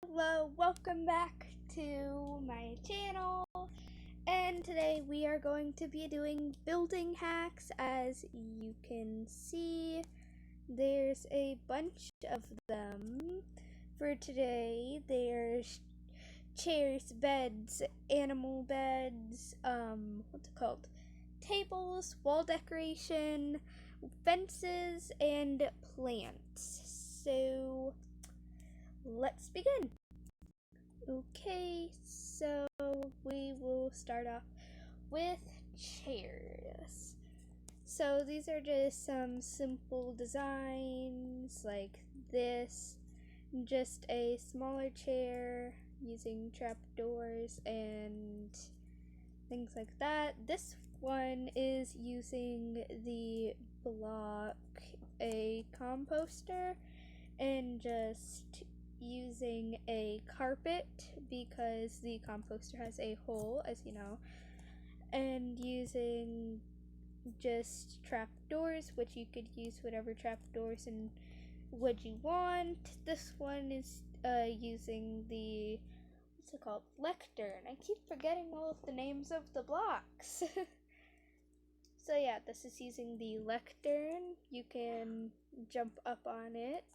Hello, welcome back to my channel, and today we are going to be doing building hacks. As you can see, there's a bunch of them. For today, there's chairs, beds, animal beds, what's it called? Tables, wall decoration, fences, and plants. So, let's begin. Okay, so we will start off with chairs. So these are just some simple designs like this. Just a smaller chair using trapdoors and things like that. This one is using the block, a composter, and just using a carpet because the composter has a hole, as you know, and using just trapdoors, which you could use whatever trapdoors and wood you want. This one is using the, what's it called, lectern. I keep forgetting all of the names of the blocks. So yeah, this is using the lectern. You can jump up on it.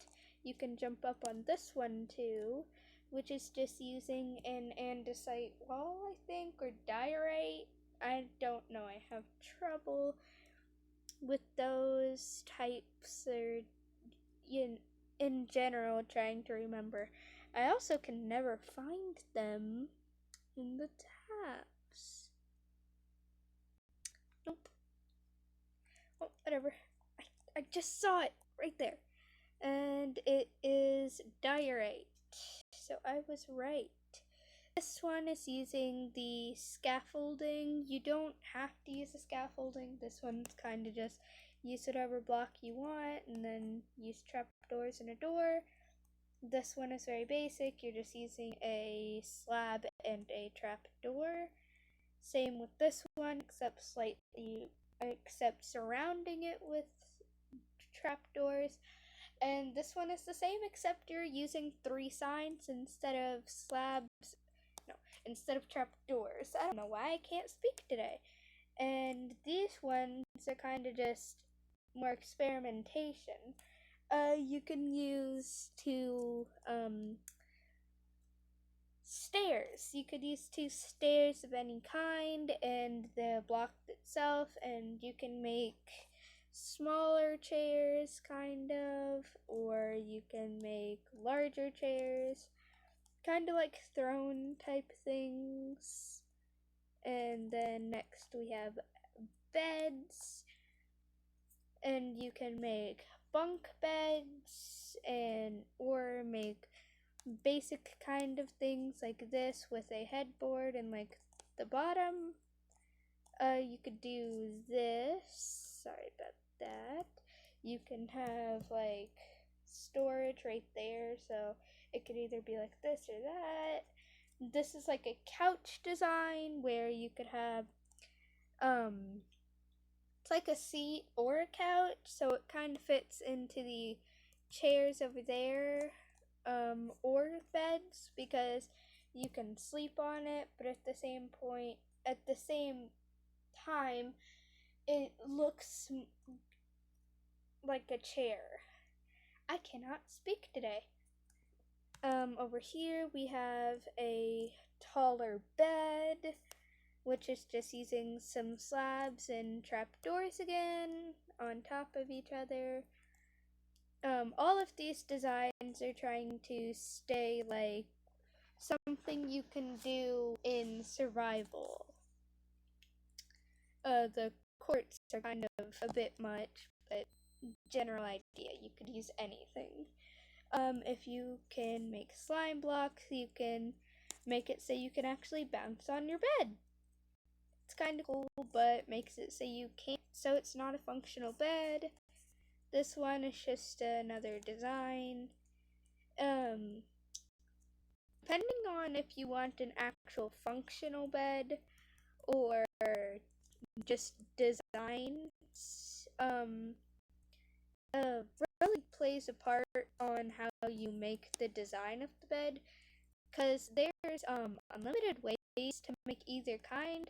You can jump up on this one too, which is just using an andesite wall, I think, or diorite. I don't know. I have trouble with those types, or in general trying to remember. I also can never find them in the tabs. Nope. Oh, whatever. I just saw it right there. And it is diorite. So I was right. This one is using the scaffolding. You don't have to use the scaffolding. This one's kind of just use whatever block you want and then use trapdoors and a door. This one is very basic. You're just using a slab and a trapdoor. Same with this one, except surrounding it with trapdoors. And this one is the same, except you're using 3 signs instead of slabs. No, instead of trapdoors. I don't know why I can't speak today. And these ones are kind of just more experimentation. You can use stairs. You could use 2 stairs of any kind and the block itself, and you can make smaller chairs, kind of, or you can make larger chairs, kind of like throne type things. And then next we have beds, and you can make bunk beds or make basic kind of things like this with a headboard and like the bottom. You could do this. Sorry about that. You can have like storage right there, so it could either be like this or that. This is like a couch design where you could have it's like a seat or a couch, so it kind of fits into the chairs over there, or beds, because you can sleep on it, but at the same time, it looks like a chair. I cannot speak today. Over here we have a taller bed, which is just using some slabs and trapdoors again on top of each other. All of these designs are trying to stay like something you can do in survival. The courts are kind of a bit much, but general idea, you could use anything. If you can make slime blocks, you can make it so you can actually bounce on your bed. It's kind of cool, but makes it so you can't, so it's not a functional bed. This one is just another design. Depending on if you want an actual functional bed or just designs, really plays a part on how you make the design of the bed. because there's unlimited ways to make either kind,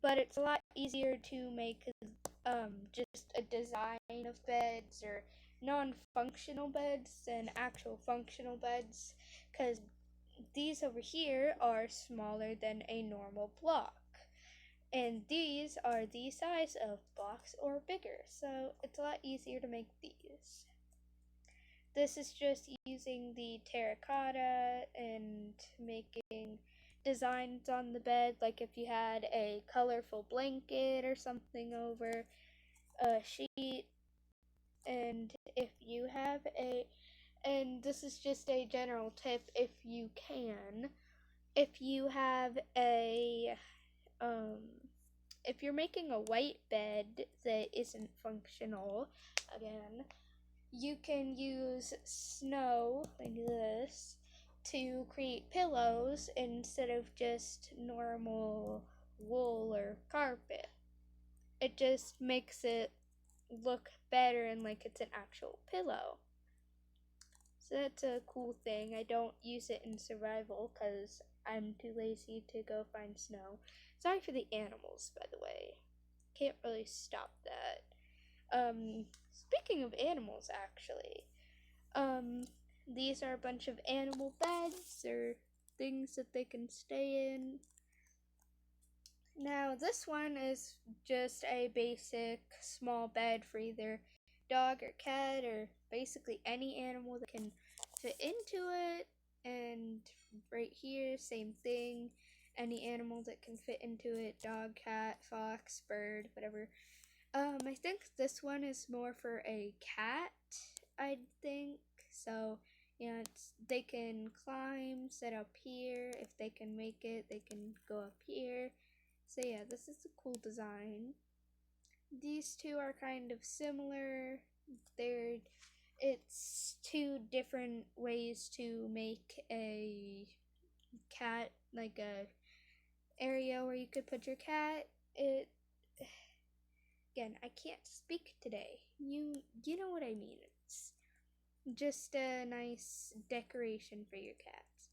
but it's a lot easier to make just a design of beds or non-functional beds than actual functional beds, because these over here are smaller than a normal block, and these are the size of blocks or bigger, so it's a lot easier to make these. This is just using the terracotta and making designs on the bed, like if you had a colorful blanket or something over a sheet. And if you have a, and this is just a general tip, if you have a, um, if you're making a white bed that isn't functional, again, you can use snow like this to create pillows instead of just normal wool or carpet. It just makes it look better and like it's an actual pillow. So that's a cool thing. I don't use it in survival because I'm too lazy to go find snow. Sorry for the animals, by the way. Can't really stop that. Speaking of animals, actually, these are a bunch of animal beds or things that they can stay in. Now, this one is just a basic small bed for either dog or cat or basically any animal that can fit into it. And right here, same thing. Any animal that can fit into it, dog, cat, fox, bird, whatever. I think this one is more for a cat, I think. So, yeah, they can climb, sit up here. If they can make it, they can go up here. So yeah, this is a cool design. These two are kind of similar. They're it's two different ways to make a cat, like a area where you could put your cat. It again, I can't speak today. You know what I mean. It's just a nice decoration for your cats.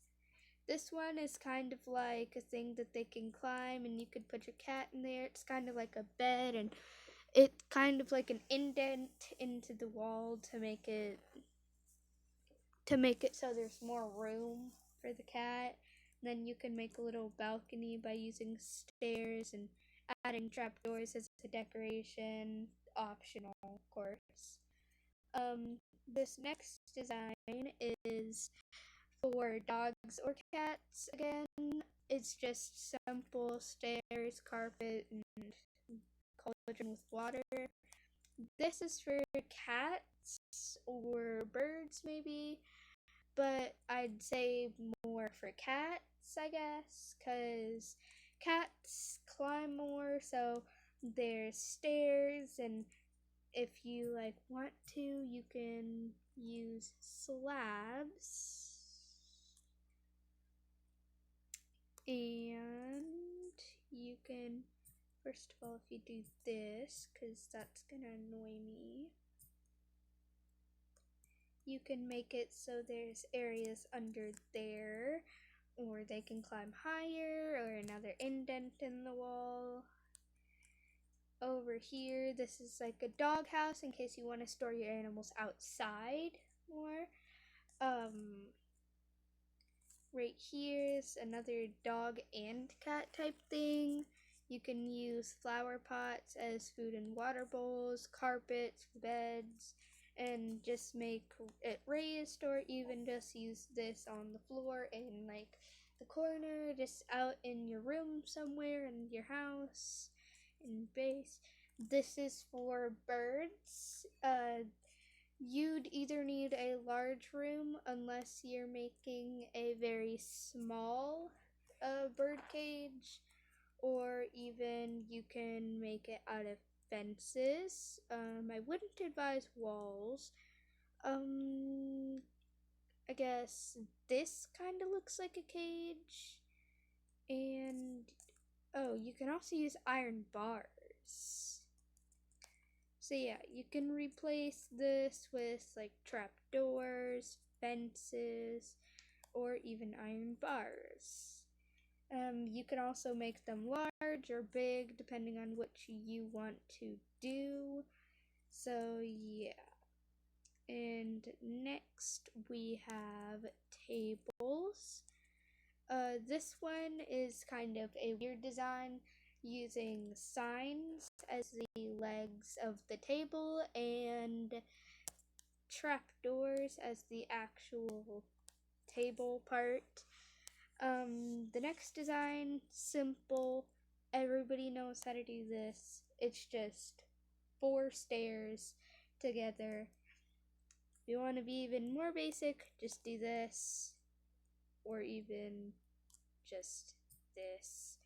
This one is kind of like a thing that they can climb and you could put your cat in there. It's kind of like a bed and it's kind of like an indent into the wall to make it so there's more room for the cat. Then you can make a little balcony by using stairs and adding trapdoors as a decoration, optional, of course. This next design is for dogs or cats again. It's just simple stairs, carpet, and cauldron with water. This is for cats or birds, maybe, but I'd say more for cats, I guess, because cats climb more, so there's stairs, and if you like want to, you can use slabs. And you can, first of all, if you do this, because that's gonna annoy me, you can make it so there's areas under there, or they can climb higher, or another indent in the wall. Over here, this is like a dog house in case you want to store your animals outside more. Right here is another dog and cat type thing. You can use flower pots as food and water bowls, carpets, beds, and just make it raised, or even just use this on the floor in like the corner, just out in your room somewhere in your house, in base. This is for birds. You'd either need a large room unless you're making a very small bird cage, or even you can make it out of fences. I wouldn't advise walls. I guess this kind of looks like a cage. And oh, you can also use iron bars. So yeah, you can replace this with like trapdoors, fences, or even iron bars. You can also make them large or big depending on what you want to do. So yeah. And next we have tables. This one is kind of a weird design using signs as the legs of the table and trapdoors as the actual table part. The next design, simple. Everybody knows how to do this. It's just 4 stairs together. If you want to be even more basic, just do this, or even just this.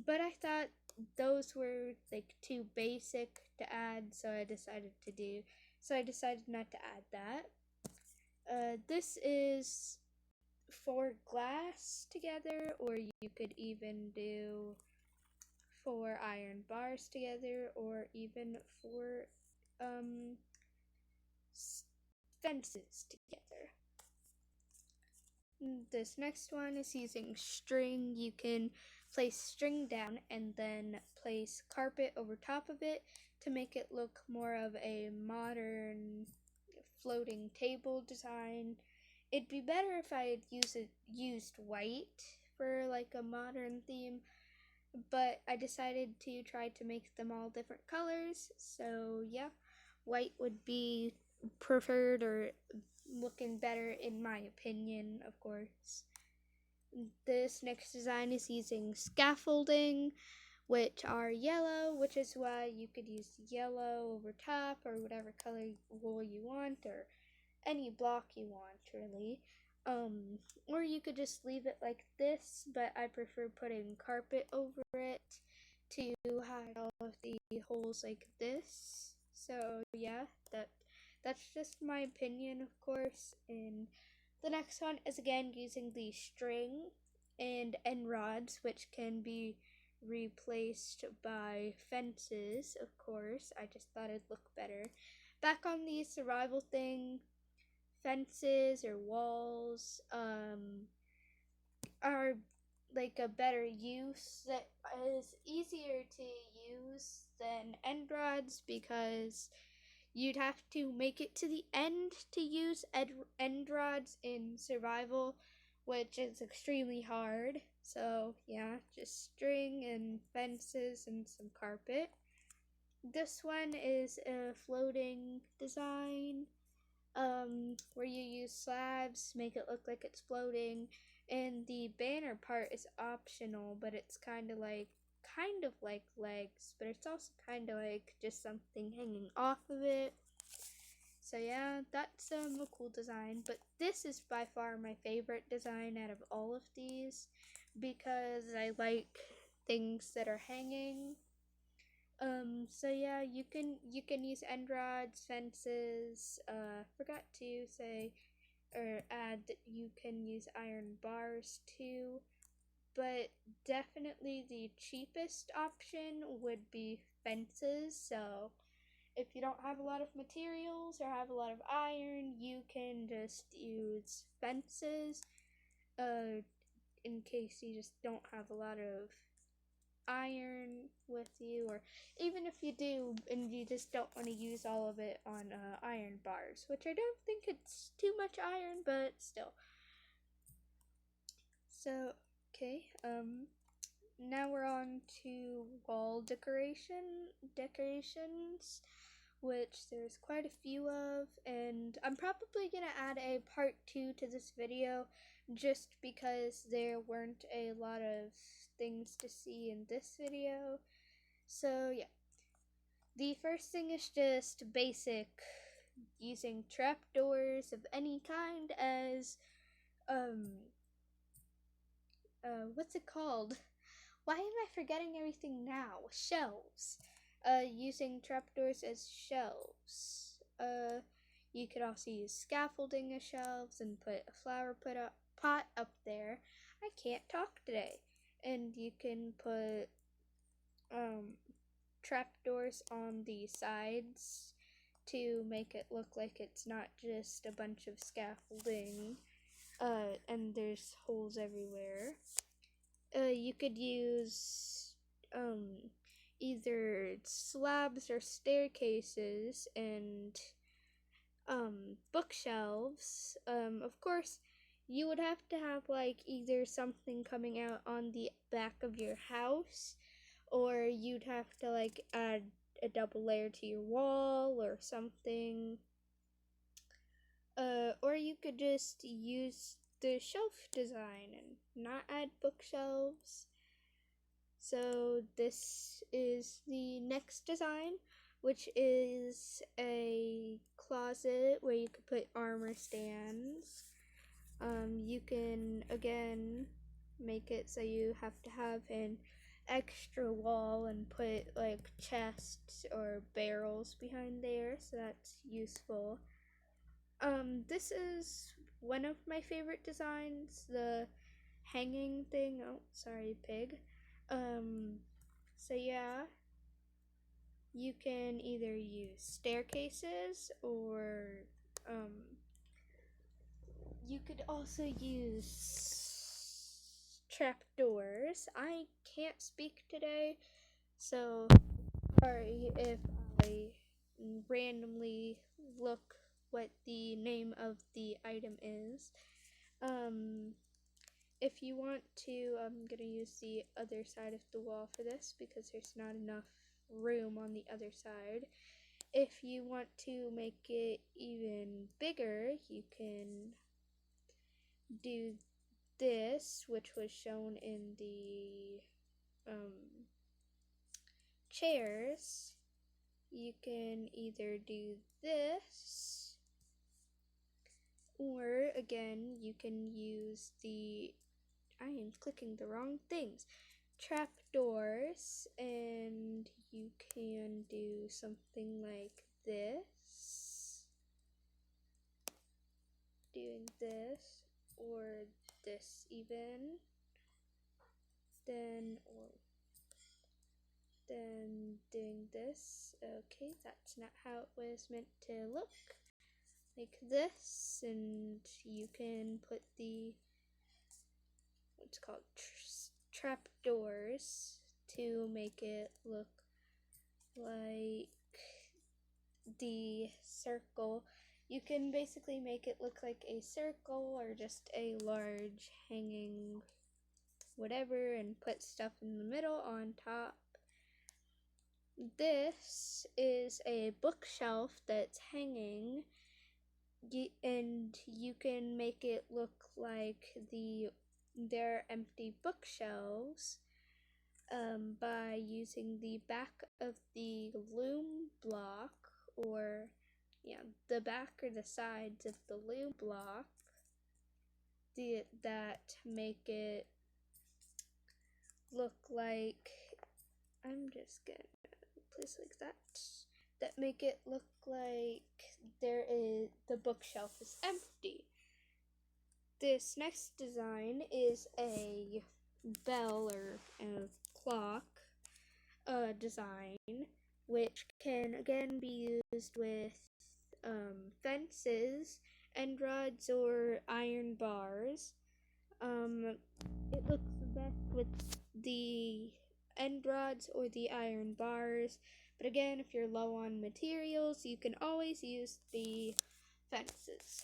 But I thought those were like too basic to add, so I decided not to add that. This is 4 glass together, or you could even do 4 iron bars together, or even 4 fences together. This next one is using string. You can place string down and then place carpet over top of it to make it look more of a modern floating table design. It'd be better if I had used white for like a modern theme, but I decided to try to make them all different colors. So yeah, white would be preferred or looking better in my opinion, of course. This next design is using scaffolding, which are yellow, which is why you could use yellow over top or whatever color wool you want, or any block you want, really. Or you could just leave it like this, but I prefer putting carpet over it to hide all of the holes like this. So yeah, that's just my opinion, of course. And the next one is again using the string and end rods, which can be replaced by fences, of course. I just thought it'd look better. Back on the survival thing, fences or walls are like a better use that is easier to use than end rods, because you'd have to make it to the end to use end rods in survival, which is extremely hard. So yeah, just string and fences and some carpet. This one is a floating design, where you use slabs, make it look like it's floating, and the banner part is optional, but it's kind of like legs, but it's also kind of like just something hanging off of it. So yeah, that's a cool design, but this is by far my favorite design out of all of these, because I like things that are hanging. So yeah, you can use end rods, fences. Forgot to say or add that you can use iron bars too, but definitely the cheapest option would be fences. So if you don't have a lot of materials or have a lot of iron, you can just use fences. In case you just don't have a lot of iron with you, or even if you do and you just don't want to use all of it on iron bars, which I don't think it's too much iron, but still. So okay, now we're on to wall decorations, which there's quite a few of, and I'm probably gonna add a part 2 to this video just because there weren't a lot of things to see in this video. So yeah, the first thing is just basic, using trapdoors of any kind as what's it called? Why am I forgetting everything now? Shelves. Using trapdoors as shelves. You could also use scaffolding as shelves and put a pot up there. I can't talk today. And you can put trapdoors on the sides to make it look like it's not just a bunch of scaffolding. and there's holes everywhere. You could use either slabs or staircases and bookshelves. Of course, you would have to have like either something coming out on the back of your house, or you'd have to like add a double layer to your wall or something. Or you could just use the shelf design and not add bookshelves. So this is the next design, which is a closet where you could put armor stands. You can again make it so you have to have an extra wall and put like chests or barrels behind there, so that's useful. This is one of my favorite designs, the hanging thing. Oh, sorry, pig. So yeah, you can either use staircases or you could also use trapdoors. I can't speak today, so sorry if I randomly look what the name of the item is. If you want to, I'm gonna use the other side of the wall for this because there's not enough room on the other side. If you want to make it even bigger, you can do this, which was shown in the chairs. You can either do this, or again, you can use the, I am clicking the wrong things, trapdoors, and you can do something like this, doing this, or this even, then doing this. Okay, that's not how it was meant to look. Like this, and you can put the what's called trapdoors to make it look like the circle. You can basically make it look like a circle or just a large hanging whatever and put stuff in the middle on top. This is a bookshelf that's hanging, and you can make it look like they're empty bookshelves by using the back of the loom block, or the back or the sides of the loom block that make it look like, I'm just gonna place like that make it look like the bookshelf is empty. This next design is a bell or a clock design, which can again be used with fences, end rods, or iron bars. It looks the best with the end rods or the iron bars, but again, if you're low on materials, you can always use the fences.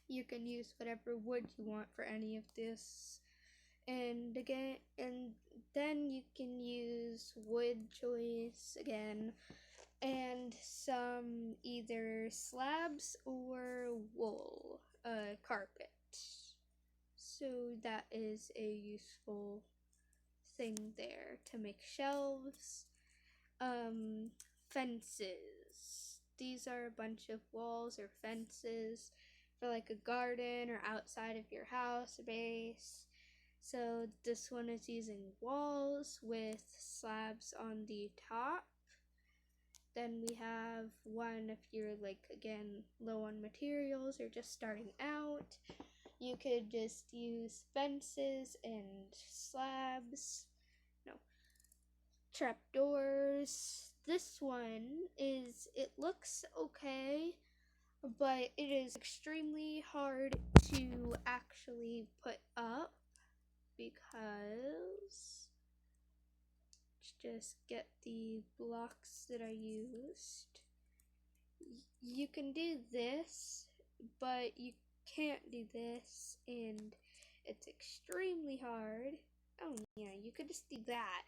You can use whatever wood you want for any of this, and then you can use wood choice again, and some either slabs or wool carpet. So that is a useful thing there to make shelves. Fences. These are a bunch of walls or fences for like a garden or outside of your house base. So this one is using walls with slabs on the top. Then we have one if you're like, again, low on materials or just starting out. You could just use fences and slabs. No. Trapdoors. This one it looks okay. but it is extremely hard to actually put up because just get the blocks that I used. You can do this, but you can't do this, and it's extremely hard. Oh yeah, you could just do that,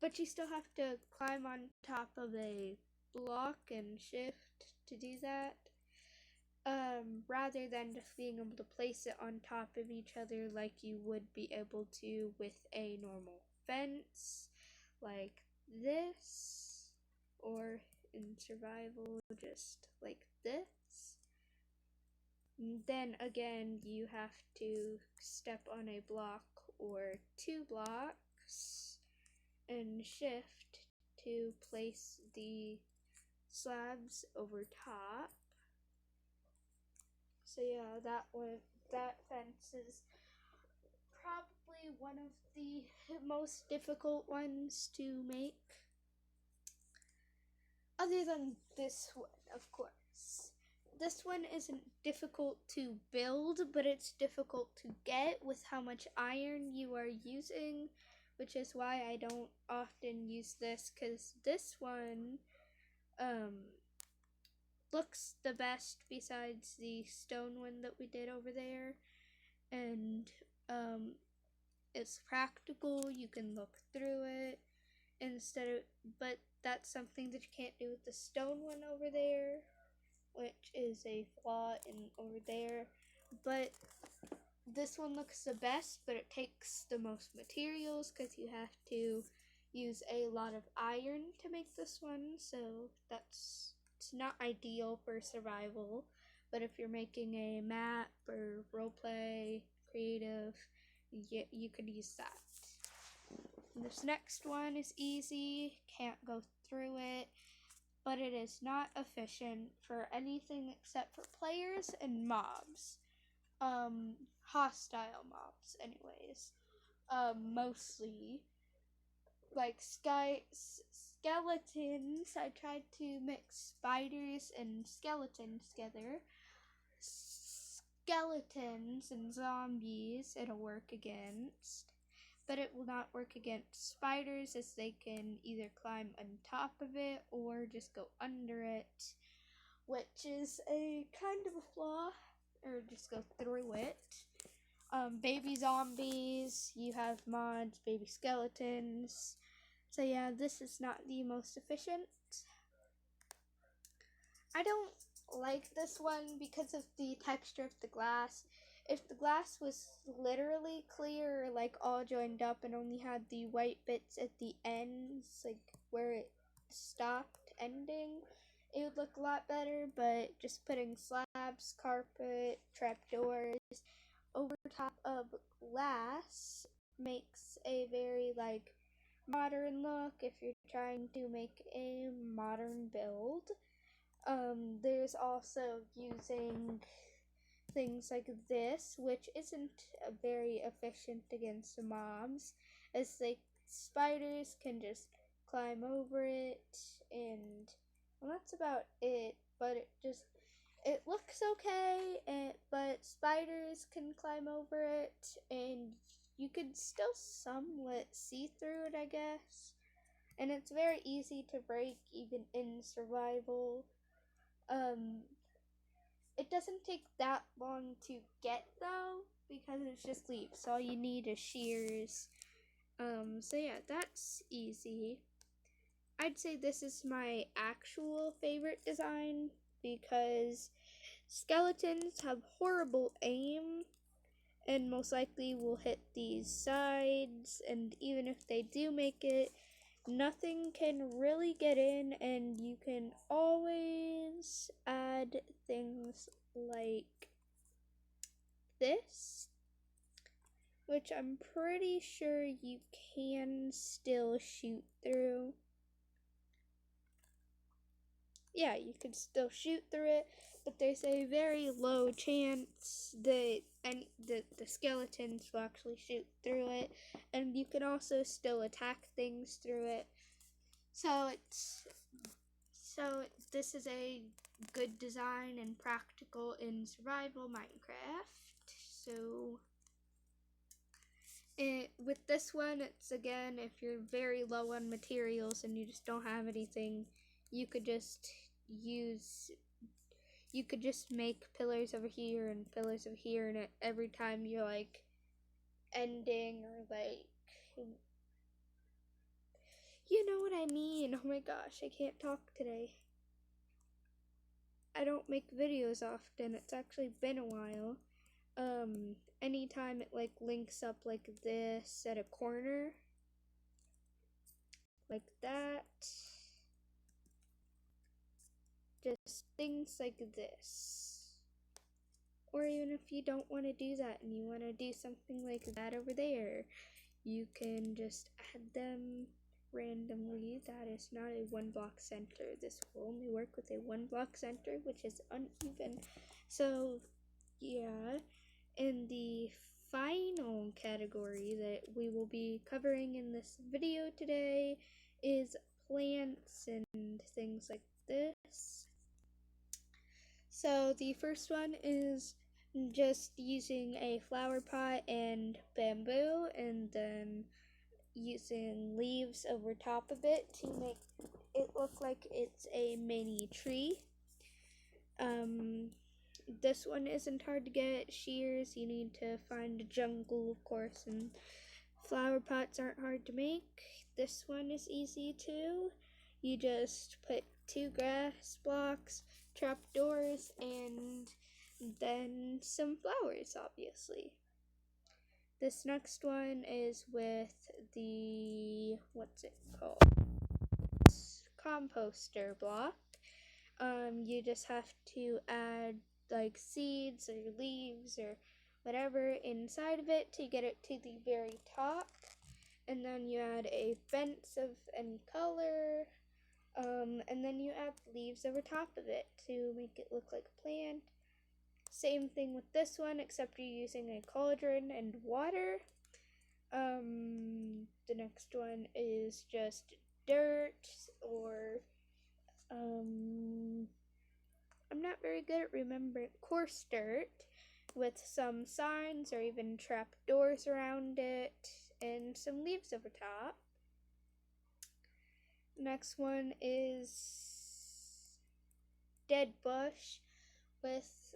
but you still have to climb on top of a block and shift to do that. Rather than just being able to place it on top of each other like you would be able to with a normal fence, like this, or in survival, just like this. Then again, you have to step on a block or 2 blocks and shift to place the slabs over top. So yeah, that fence is probably one of the most difficult ones to make. Other than this one, of course. This one isn't difficult to build, but it's difficult to get with how much iron you are using, which is why I don't often use this, because this one looks the best besides the stone one that we did over there, and it's practical. You can look through it but that's something that you can't do with the stone one over there, which is a flaw in over there. But this one looks the best, but it takes the most materials because you have to use a lot of iron to make this one, so it's not ideal for survival. But if you're making a map or roleplay, creative, you could use that. This next one is easy, can't go through it, but it is not efficient for anything except for players and mobs. Hostile mobs, anyways. Mostly. Like skeletons. I tried to mix spiders and skeletons together. Skeletons and zombies it'll work against, but it will not work against spiders, as they can either climb on top of it or just go under it, which is a kind of a flaw, or just go through it. Baby zombies, you have mods, baby skeletons. So yeah, this is not the most efficient. I don't like this one because of the texture of the glass. If the glass was literally clear, like all joined up and only had the white bits at the ends, like where it stopped ending, it would look a lot better. But just putting slabs, carpet, trapdoors over top of glass makes a very like modern look if you're trying to make a modern build. There's also using things like this, which isn't very efficient against the mobs, as spiders can just climb over it, and well, that's about it. But it looks okay, but spiders can climb over it, and you could still somewhat see through it, I guess. And it's very easy to break even in survival. It doesn't take that long to get though, because it's just leaves. All you need is shears. So yeah, that's easy. I'd say this is my actual favorite design because skeletons have horrible aim and most likely will hit these sides, and even if they do make it, nothing can really get in, and you can always add things like this, which I'm pretty sure you can still shoot through. Yeah, you can still shoot through it, but there's a very low chance that the skeletons will actually shoot through it, and you can also still attack things through it. So this is a good design and practical in survival Minecraft. So with this one, it's again, if you're very low on materials and you just don't have anything, you could just make pillars over here and pillars over here, and every time you're like ending or like, you know what I mean. Oh my gosh, I can't talk today. I don't make videos often. It's actually been a while. Anytime it like links up like this at a corner, like that, just things like this. Or even if you don't want to do that and you want to do something like that over there, you can just add them randomly. That is not a one block center. This will only work with a one block center, which is uneven. So yeah, in the final category that we will be covering in this video today is plants and things like this. So the first one is just using a flower pot and bamboo, and then using leaves over top of it to make it look like it's a mini tree. This one isn't hard to get. Shears, you need to find a jungle, of course, and flower pots aren't hard to make. This one is easy too. You just put 2 grass blocks, trapdoors, and then some flowers, obviously. This next one is with the, what's it called? Composter block. You just have to add like seeds or leaves or whatever inside of it to get it to the very top. And then you add a fence of any color. And then you add leaves over top of it to make it look like a plant. Same thing with this one, except you're using a cauldron and water. The next one is just dirt or I'm not very good at remembering, coarse dirt with some signs or even trap doors around it and some leaves over top. Next one is dead bush with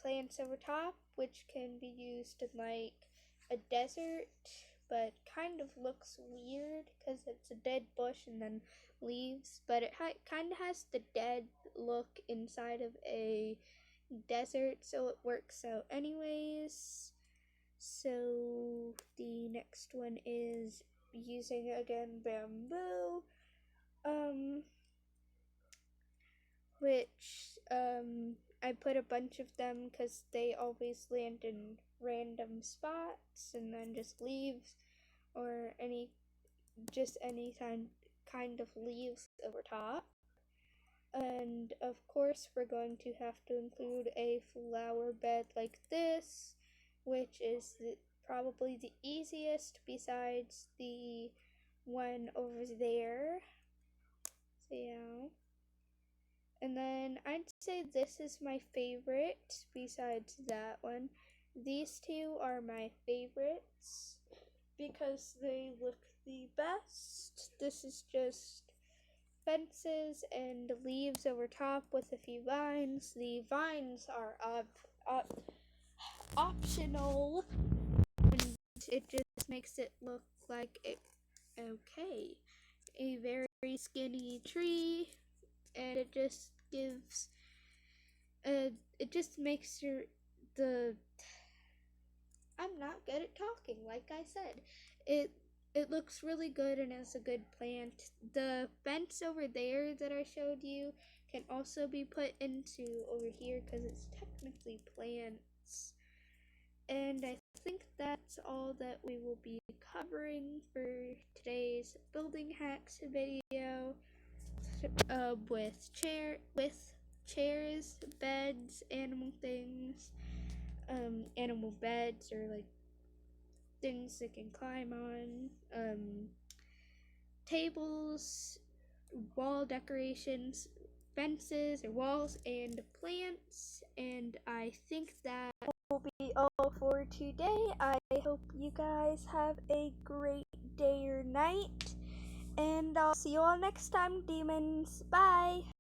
plants over top, which can be used in like a desert, but kind of looks weird because it's a dead bush and then leaves, but it kind of has the dead look inside of a desert, so it works out anyways. So the next one is using again bamboo, which I put a bunch of them because they always land in random spots, and then just leaves or any kind of leaves over top. And of course we're going to have to include a flower bed like this, which is probably the easiest besides the one over there. So yeah. And then I'd say this is my favorite besides that one. These two are my favorites because they look the best. This is just fences and leaves over top with a few vines. The vines are optional, and it just makes it look like a very skinny tree, and it just gives it just makes the I'm not good at talking, like I said. It looks really good and is a good plant. The fence over there that I showed you can also be put into over here because it's technically plants. And I think that's all that we will be covering for today's building hacks video. With chairs, beds, animal things, animal beds or like things they can climb on, tables, wall decorations, fences or walls and plants. And I think that will be all for today. I hope you guys have a great day or night, and I'll see you all next time, demons. Bye!